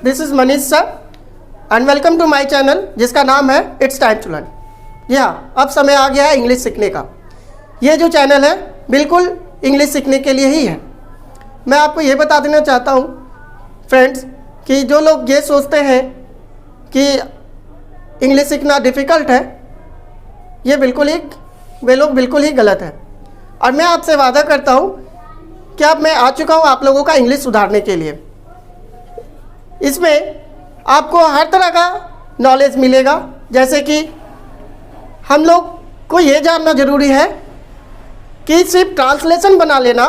This is Manish sir and welcome to my channel जिसका नाम है इट्स टाइम टू लर्न। अब समय आ गया है इंग्लिश सीखने का। ये जो चैनल है बिल्कुल इंग्लिश सीखने के लिए ही है। मैं आपको ये बता देना चाहता हूँ फ्रेंड्स कि जो लोग ये सोचते हैं कि इंग्लिश सीखना डिफ़िकल्ट है, वे लोग बिल्कुल ही गलत है। और मैं आपसे वादा करता हूँ कि अब मैं आ चुका हूँ आप लोगों का इंग्लिश सुधारने के लिए। इसमें आपको हर तरह का नॉलेज मिलेगा, जैसे कि हम लोग को ये जानना ज़रूरी है कि सिर्फ ट्रांसलेशन बना लेना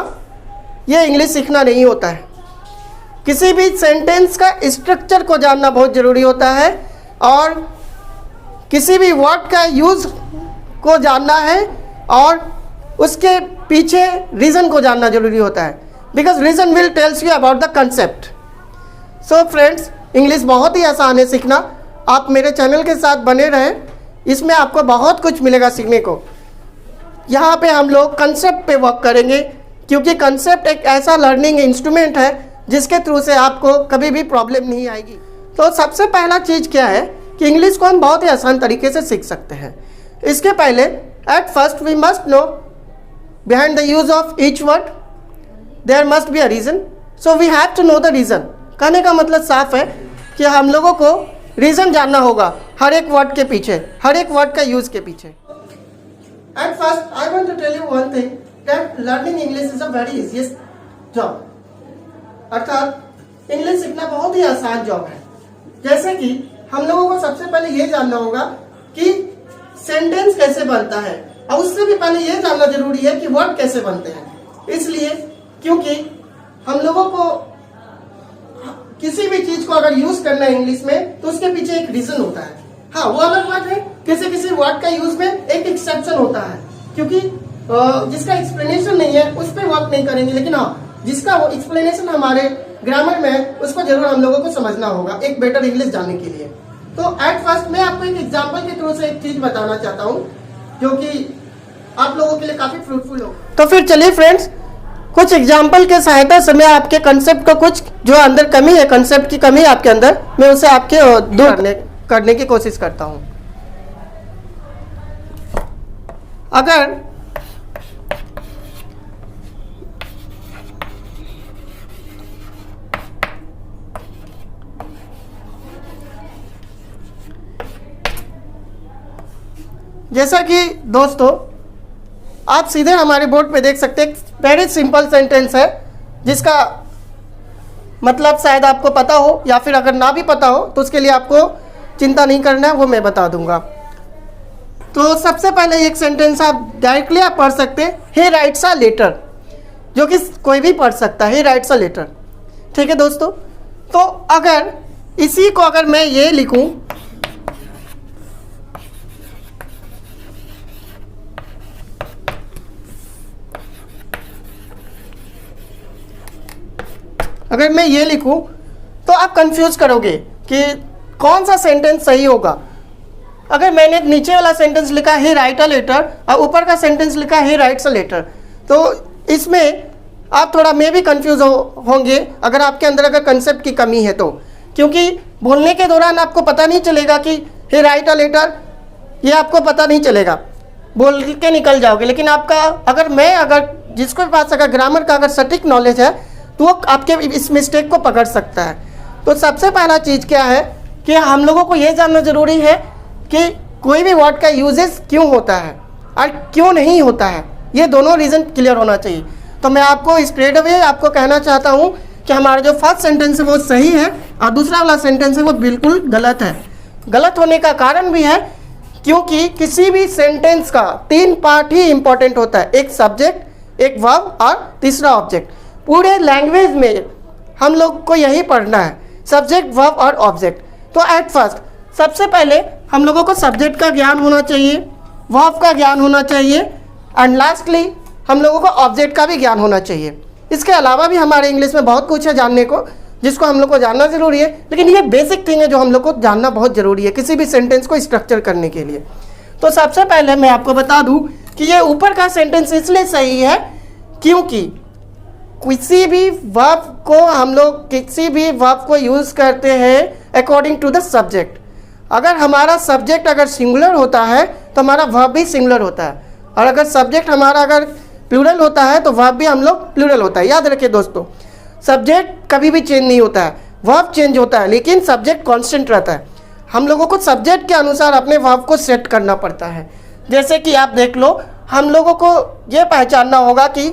ये इंग्लिश सीखना नहीं होता है। किसी भी सेंटेंस का स्ट्रक्चर को जानना बहुत ज़रूरी होता है और किसी भी वर्ड का यूज़ को जानना है और उसके पीछे रीज़न को जानना ज़रूरी होता है, because reason will tells you about the concept. So friends, English बहुत ही आसान है सीखना। आप मेरे चैनल के साथ बने रहें, इसमें आपको बहुत कुछ मिलेगा सीखने को। यहाँ पे हम लोग कंसेप्ट पे वर्क करेंगे, क्योंकि कंसेप्ट एक ऐसा लर्निंग इंस्ट्रूमेंट है जिसके थ्रू से आपको कभी भी प्रॉब्लम नहीं आएगी। तो सबसे पहला चीज़ क्या है कि इंग्लिश को हम बहुत ही आसान तरीके से सीख सकते हैं। इसके पहले at first we must know behind the use of each word there must be a reason, so we have to know the reason. कहने का मतलब साफ है कि हम लोगों को रीज़न जानना होगा हर एक वर्ड के पीछे, हर एक वर्ड का यूज़ के पीछे। At first I want to tell you one thing that learning English is a very easiest job. अर्थात इंग्लिश सीखना बहुत ही आसान जॉब है। जैसे कि हम लोगों को सबसे पहले ये जानना होगा कि सेंटेंस कैसे बनता है, और उससे भी पहले ये जानना जरूरी है कि वर्ड कैसे बनते हैं। इसलिए क्योंकि हम लोगों को किसी भी चीज को अगर यूज करना है इंग्लिश में तो उसके पीछे एक रीजन होता है। हाँ, वो अलग बात है किसी वर्ड का यूज में एक एक्सेप्शन होता है, क्योंकि जिसका एक्सप्लेनेशन नहीं है उस पर वर्क नहीं करेंगे, लेकिन हाँ जिसका वो एक्सप्लेनेशन हमारे ग्रामर में है उसको जरूर हम लोगों को समझना होगा एक बेटर इंग्लिश जानने के लिए। तो एट फर्स्ट मैं आपको एक एग्जाम्पल के थ्रू से एक चीज बताना चाहता हूँ जो कि आप लोगों के लिए काफी फ्रूटफुल हो। तो फिर चलिए फ्रेंड्स, कुछ एग्जाम्पल के सहायता से मैं आपके कंसेप्ट को, कुछ जो अंदर कमी है, कंसेप्ट की कमी है आपके अंदर, मैं उसे आपके दूर करने की कोशिश करता हूँ। अगर जैसा कि दोस्तों आप सीधे हमारे बोर्ड पे देख सकते हैं, वेरी सिंपल सेंटेंस है जिसका मतलब शायद आपको पता हो, या फिर अगर ना भी पता हो तो उसके लिए आपको चिंता नहीं करना है, वो मैं बता दूंगा। तो सबसे पहले एक सेंटेंस आप डायरेक्टली आप पढ़ सकते हैं, ही राइट्स अ लेटर, जो कि कोई भी पढ़ सकता है, ही राइट्स अ लेटर। ठीक है दोस्तों, तो अगर इसी को अगर मैं ये लिखूं, अगर मैं ये लिखूं तो आप कंफ्यूज करोगे कि कौन सा सेंटेंस सही होगा। अगर मैंने नीचे वाला सेंटेंस लिखा ही राइट अ लेटर और ऊपर का सेंटेंस लिखा ही राइट्स अ लेटर, तो इसमें आप थोड़ा मे भी कंफ्यूज होंगे अगर आपके अंदर अगर कंसेप्ट की कमी है तो, क्योंकि बोलने के दौरान आपको पता नहीं चलेगा कि ही राइट अ लेटर, ये आपको पता नहीं चलेगा, बोल के निकल जाओगे। लेकिन आपका अगर जिसके पास अगर ग्रामर का अगर सटीक नॉलेज है तो वो आपके इस मिस्टेक को पकड़ सकता है। तो सबसे पहला चीज़ क्या है कि हम लोगों को ये जानना ज़रूरी है कि कोई भी वर्ड का यूजेस क्यों होता है और क्यों नहीं होता है, ये दोनों रीज़न क्लियर होना चाहिए। तो मैं आपको स्ट्रेट अवे आपको कहना चाहता हूँ कि हमारा जो फर्स्ट सेंटेंस है वो सही है और दूसरा वाला सेंटेंस है वो बिल्कुल गलत है। गलत होने का कारण भी है क्योंकि किसी भी सेंटेंस का 3 पार्ट ही इंपॉर्टेंट होता है, एक सब्जेक्ट, एक वर्ब और तीसरा ऑब्जेक्ट। पूरे लैंग्वेज में हम लोग को यही पढ़ना है, सब्जेक्ट, वर्ब और ऑब्जेक्ट। तो एट फर्स्ट सबसे पहले हम लोगों को सब्जेक्ट का ज्ञान होना चाहिए, वर्ब का ज्ञान होना चाहिए एंड लास्टली हम लोगों को ऑब्जेक्ट का भी ज्ञान होना चाहिए। इसके अलावा भी हमारे इंग्लिश में बहुत कुछ है जानने को जिसको हम लोग को जानना ज़रूरी है, लेकिन ये बेसिक थिंग है जो हम लोग को जानना बहुत ज़रूरी है किसी भी सेंटेंस को स्ट्रक्चर करने के लिए। तो सबसे पहले मैं आपको बता दूं कि ये ऊपर का सेंटेंस इसलिए सही है क्योंकि किसी भी वर्ब को हम लोग किसी भी वर्ब को यूज़ करते हैं अकॉर्डिंग टू द सब्जेक्ट। अगर हमारा सब्जेक्ट अगर सिंगुलर होता है तो हमारा वर्ब भी सिंगुलर होता है, और अगर सब्जेक्ट हमारा अगर प्लूरल होता है तो वर्ब भी हम लोग प्लूरल होता है। याद रखिए दोस्तों, सब्जेक्ट कभी भी चेंज नहीं होता है, वर्ब चेंज होता है, लेकिन सब्जेक्ट कांस्टेंट रहता है। हम लोगों को सब्जेक्ट के अनुसार अपने वर्ब को सेट करना पड़ता है। जैसे कि आप देख लो, हम लोगों को ये पहचानना होगा कि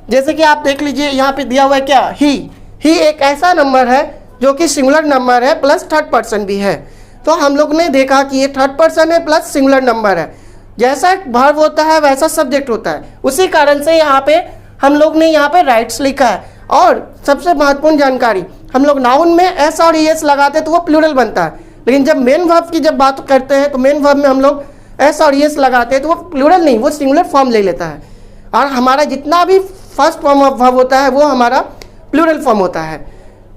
जैसे कि आप देख लीजिए यहाँ पे दिया हुआ है क्या, ही एक ऐसा नंबर है जो कि सिंगुलर नंबर है प्लस थर्ड पर्सन भी है। तो हम लोग ने देखा कि ये थर्ड पर्सन है प्लस सिंगुलर नंबर है। जैसा वर्ब होता है वैसा सब्जेक्ट होता है, उसी कारण से यहाँ पे हम लोग ने यहाँ पे राइट्स लिखा है। और सबसे महत्वपूर्ण जानकारी, हम लोग नाउन में एस और एस लगाते तो वो प्लूरल बनता है, लेकिन जब मेन वर्ब की जब बात करते हैं तो मेन वर्ब में हम लोग एस और एस लगाते हैं तो वो प्लूरल नहीं, वो सिंगुलर फॉर्म ले लेता है। और हमारा जितना भी फर्स्ट फॉर्म ऑफ वर्ब होता है वो हमारा प्लूरल फॉर्म होता है।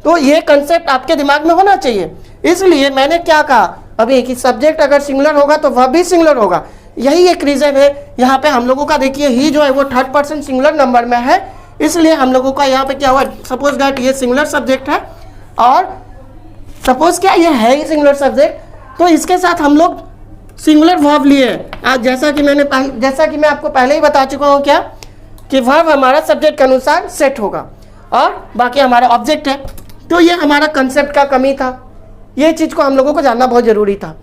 तो ये कंसेप्ट आपके दिमाग में होना चाहिए। इसलिए मैंने क्या कहा अभी कि सब्जेक्ट अगर सिंगुलर होगा तो वर्ब भी सिंगुलर होगा। यही एक रीज़न है। यहाँ पे हम लोगों का देखिए ही जो है वो थर्ड पर्सन सिंगुलर नंबर में है, इसलिए हम लोगों का यहाँ पे क्या हुआ, सपोज दैट ये सिंगुलर सब्जेक्ट है और सपोज क्या ये है ही सिंगुलर सब्जेक्ट, तो इसके साथ हम लोग सिंगुलर वर्ब लिए। आज जैसा कि मैं आपको पहले ही बता चुका हूँ क्या कि वर्ब हमारा सब्जेक्ट के अनुसार सेट होगा और बाकी हमारा ऑब्जेक्ट है। तो ये हमारा कंसेप्ट का कमी था, ये चीज़ को हम लोगों को जानना बहुत ज़रूरी था।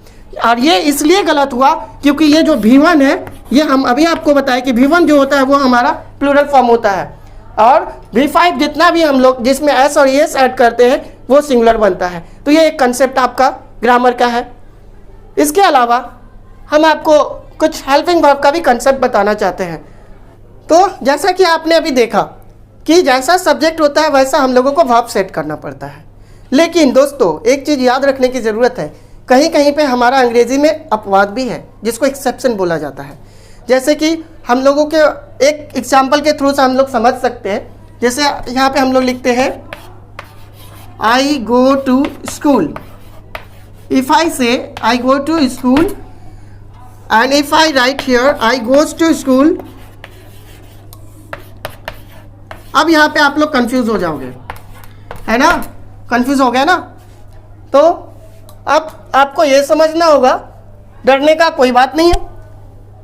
और ये इसलिए गलत हुआ क्योंकि ये जो V1 है, ये हम अभी आपको बताएं कि V1 जो होता है वो हमारा प्लूरल फॉर्म होता है, और V5 जितना भी हम लोग जिसमें एस और एस ऐड करते हैं वो सिंगुलर बनता है। तो ये एक कंसेप्ट आपका ग्रामर का है। इसके अलावा हम आपको कुछ हेल्पिंग वर्ब का भी कंसेप्ट बताना चाहते हैं। तो जैसा कि आपने अभी देखा कि जैसा सब्जेक्ट होता है वैसा हम लोगों को वर्ब सेट करना पड़ता है। लेकिन दोस्तों एक चीज़ याद रखने की ज़रूरत है, कहीं कहीं पे हमारा अंग्रेज़ी में अपवाद भी है जिसको एक्सेप्शन बोला जाता है। जैसे कि हम लोगों के एक एग्जाम्पल के थ्रू से हम लोग समझ सकते हैं। जैसे यहाँ पे हम लोग लिखते हैं I go to school. If I say I go to school and if I write here I goes to school, अब यहाँ पे आप लोग कंफ्यूज हो जाओगे, है ना, कंफ्यूज हो गया ना। तो अब आपको ये समझना होगा, डरने का कोई बात नहीं है।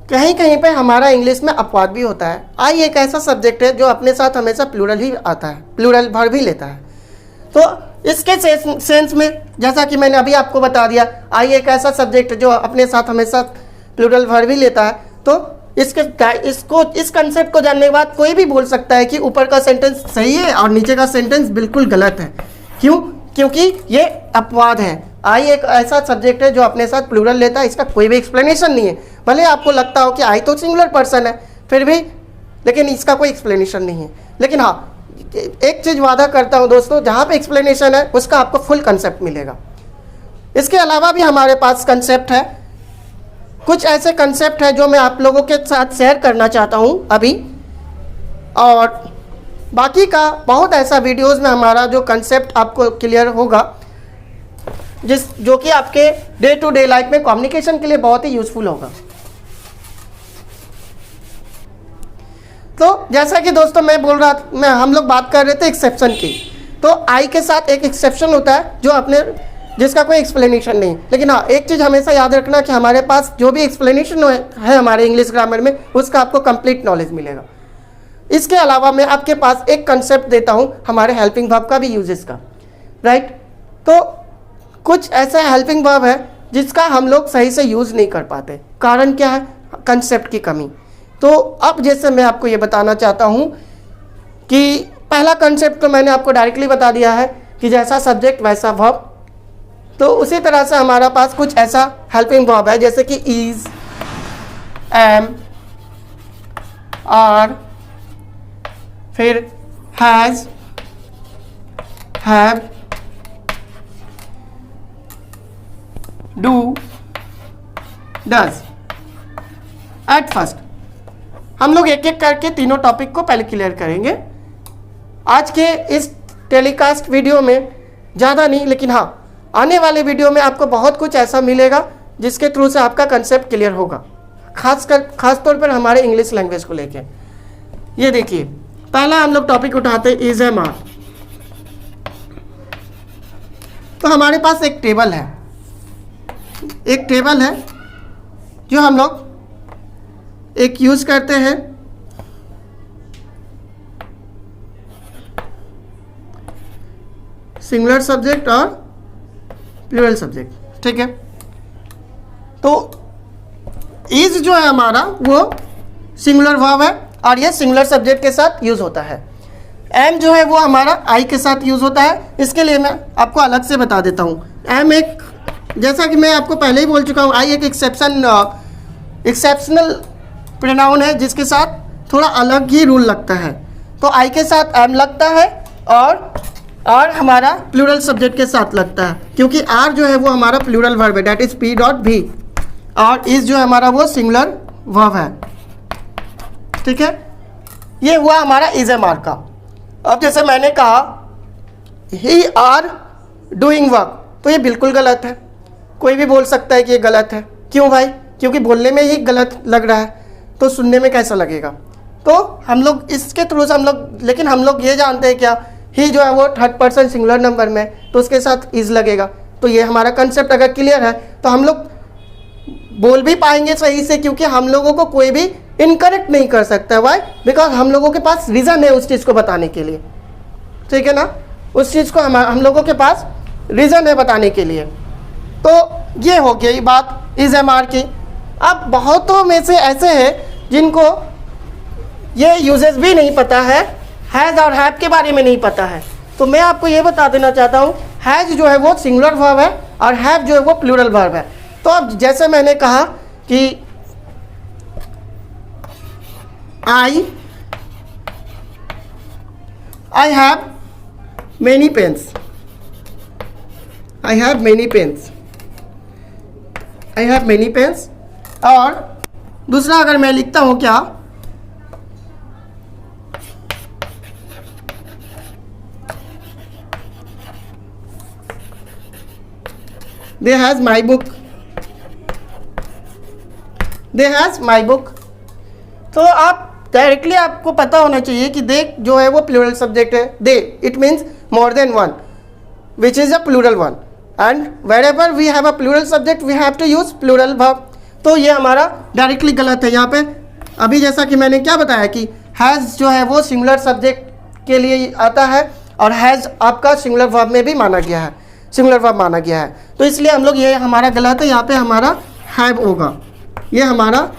कहीं कहीं पे हमारा इंग्लिश में अपवाद भी होता है। आई एक ऐसा सब्जेक्ट है जो अपने साथ हमेशा प्लूरल ही आता है, प्लूरल वर्ब ही लेता है। तो इसके सेंस में जैसा कि मैंने अभी आपको बता दिया, आई एक ऐसा सब्जेक्ट है जो अपने साथ हमेशा प्लूरल वर्ब ही लेता है। तो इस कंसेप्ट को जानने के बाद कोई भी बोल सकता है कि ऊपर का सेंटेंस सही है और नीचे का सेंटेंस बिल्कुल गलत है। क्यों? क्योंकि ये अपवाद है। आई एक ऐसा सब्जेक्ट है जो अपने साथ प्लूरल लेता है, इसका कोई भी एक्सप्लेनेशन नहीं है। भले आपको लगता हो कि आई तो सिंगुलर पर्सन है फिर भी, लेकिन इसका कोई एक्सप्लेनेशन नहीं है। लेकिन हाँ, एक चीज़ वादा करता हूँ दोस्तों, जहाँ पे एक्सप्लेनेशन है उसका आपको फुल कंसेप्ट मिलेगा। इसके अलावा भी हमारे पास कंसेप्ट है, कुछ ऐसे कंसेप्ट है जो मैं आप लोगों के साथ शेयर करना चाहता हूँ अभी, और बाकी का बहुत ऐसा वीडियोस में हमारा जो कंसेप्ट आपको क्लियर होगा जो कि आपके डे टू डे लाइफ में कम्युनिकेशन के लिए बहुत ही यूज़फुल होगा। तो जैसा कि दोस्तों हम लोग बात कर रहे थे एक्सेप्शन की, तो आई के साथ एक एक्सेप्शन होता है जिसका कोई एक्सप्लेनेशन नहीं। लेकिन हाँ, एक चीज़ हमेशा याद रखना कि हमारे पास जो भी एक्सप्लेनेशन है हमारे इंग्लिश ग्रामर में, उसका आपको कंप्लीट नॉलेज मिलेगा। इसके अलावा मैं आपके पास एक कंसेप्ट देता हूँ हमारे हेल्पिंग वर्ब का भी यूजेस का, राइट। तो कुछ ऐसा हेल्पिंग वर्ब है जिसका हम लोग सही से यूज़ नहीं कर पाते। कारण क्या है? कंसेप्ट की कमी। तो अब जैसे मैं आपको ये बताना चाहता हूँ कि पहला कंसेप्ट तो मैंने आपको डायरेक्टली बता दिया है कि जैसा सब्जेक्ट वैसा वर्ब। तो उसी तरह से हमारा पास कुछ ऐसा हेल्पिंग वर्ब है जैसे कि इज, एम, आर, फिर has, have, do, does. At first हम लोग एक एक करके तीनों टॉपिक को पहले क्लियर करेंगे। आज के इस टेलीकास्ट वीडियो में ज़्यादा नहीं, लेकिन हाँ, आने वाले वीडियो में आपको बहुत कुछ ऐसा मिलेगा जिसके थ्रू से आपका कंसेप्ट क्लियर होगा, खास तौर पर हमारे इंग्लिश लैंग्वेज को लेके। ये देखिए, पहला हम लोग टॉपिक उठाते इज एम आर। तो हमारे पास एक टेबल है, जो हम लोग एक यूज करते हैं। सिंगुलर सब्जेक्ट और प्लूरल सब्जेक्ट, ठीक है। तो इज जो है हमारा वो सिंगुलर वर्ब है और ये सिंगुलर सब्जेक्ट के साथ यूज होता है। एम जो है वो हमारा आई के साथ यूज होता है। इसके लिए मैं आपको अलग से बता देता हूँ। एम एक, जैसा कि मैं आपको पहले ही बोल चुका हूँ, आई एक एक्सेप्शनल प्रोनाउन है जिसके साथ थोड़ा अलग ही रूल लगता है। तो आई के साथ एम लगता है और हमारा प्लूरल सब्जेक्ट के साथ लगता है, क्योंकि आर जो है वो हमारा प्लूरल वर्ब है, डेट इज पी डॉट भी, और इज जो है हमारा वो सिंगुलर वर्ब है, ठीक है। ये हुआ हमारा इज एम आर का। अब जैसे मैंने कहा ही आर डूइंग वर्क, तो ये बिल्कुल गलत है। कोई भी बोल सकता है कि ये गलत है। क्यों भाई? क्योंकि बोलने में ही गलत लग रहा है, तो सुनने में कैसा लगेगा। तो हम लोग इसके थ्रू से लेकिन हम लोग ये जानते हैं क्या, ही जो है वो थर्ड पर्सन सिंगुलर नंबर में, तो उसके साथ इज लगेगा। तो ये हमारा कंसेप्ट अगर क्लियर है तो हम लोग बोल भी पाएंगे सही से, क्योंकि हम लोगों को कोई भी इनकरेक्ट नहीं कर सकता है। वाई? बिकॉज हम लोगों के पास रीज़न है उस चीज़ को बताने के लिए, ठीक है ना। उस चीज़ को हम लोगों के पास रीज़न है बताने के लिए। तो ये हो गई बात इज एम आर की। अब बहुतों में से ऐसे हैं जिनको ये यूजेस भी नहीं पता है, हैज़ और हैव के बारे में नहीं पता है। तो मैं आपको ये बता देना चाहता हूँ, हैज़ जो है वो सिंगुलर वर्ब है और हैव जो है वो प्लूरल वर्ब है। तो अब जैसे मैंने कहा कि I have many pens, I have many pens, और दूसरा अगर मैं लिखता हूं क्या, दे हैज माई बुक, तो आप डायरेक्टली आपको पता होना चाहिए कि दे जो है वो प्लूरल सब्जेक्ट है। They it means more than one, which is a plural one, and wherever we have a plural subject we have to use plural verb. तो ये हमारा डायरेक्टली गलत है यहाँ पे। अभी जैसा कि मैंने क्या बताया कि हैज़ जो है वो सिंगुलर सब्जेक्ट के लिए आता है और हैज़ आपका सिंगुलर वर्ब में भी माना गया है, सिंगुलर वर्ब माना गया है। तो इसलिए हम लोग, ये हमारा गलत है, यहाँ पे हमारा हैव होगा, ये हमारा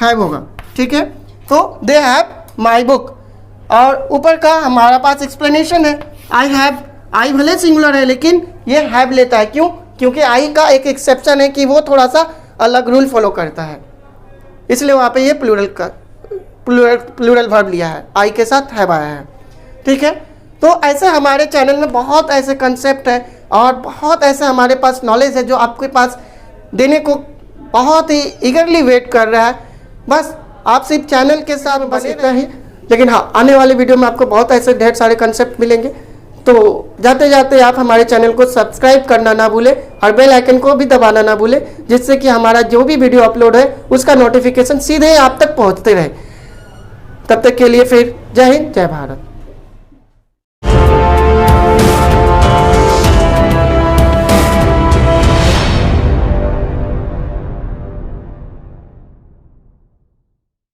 हैव होगा, ठीक है। तो दे हैव माई बुक, और ऊपर का हमारा पास एक्सप्लेनेशन है। आई हैव, आई भले सिंगुलर है लेकिन ये हैव लेता है। क्यों? क्योंकि आई का एक एक्सेप्शन है कि वो थोड़ा सा अलग रूल फॉलो करता है, इसलिए वहाँ पे ये प्लूरल वर्ब लिया है, आई के साथ हैव आया है, ठीक है। तो ऐसे हमारे चैनल में बहुत ऐसे कंसेप्ट है और बहुत ऐसे हमारे पास नॉलेज है जो आपके पास देने को बहुत ही ईगरली वेट कर रहा है। बस आप सिर्फ चैनल के साथ बस इतना ही, लेकिन हाँ, आने वाले वीडियो में आपको बहुत ऐसे ढेर सारे कंसेप्ट मिलेंगे। तो जाते जाते आप हमारे चैनल को सब्सक्राइब करना ना भूलें और बेल आइकन को भी दबाना ना भूलें, जिससे कि हमारा जो भी वीडियो अपलोड है उसका नोटिफिकेशन सीधे आप तक पहुंचते रहे। तब तक के लिए फिर जय हिंद, जय भारत।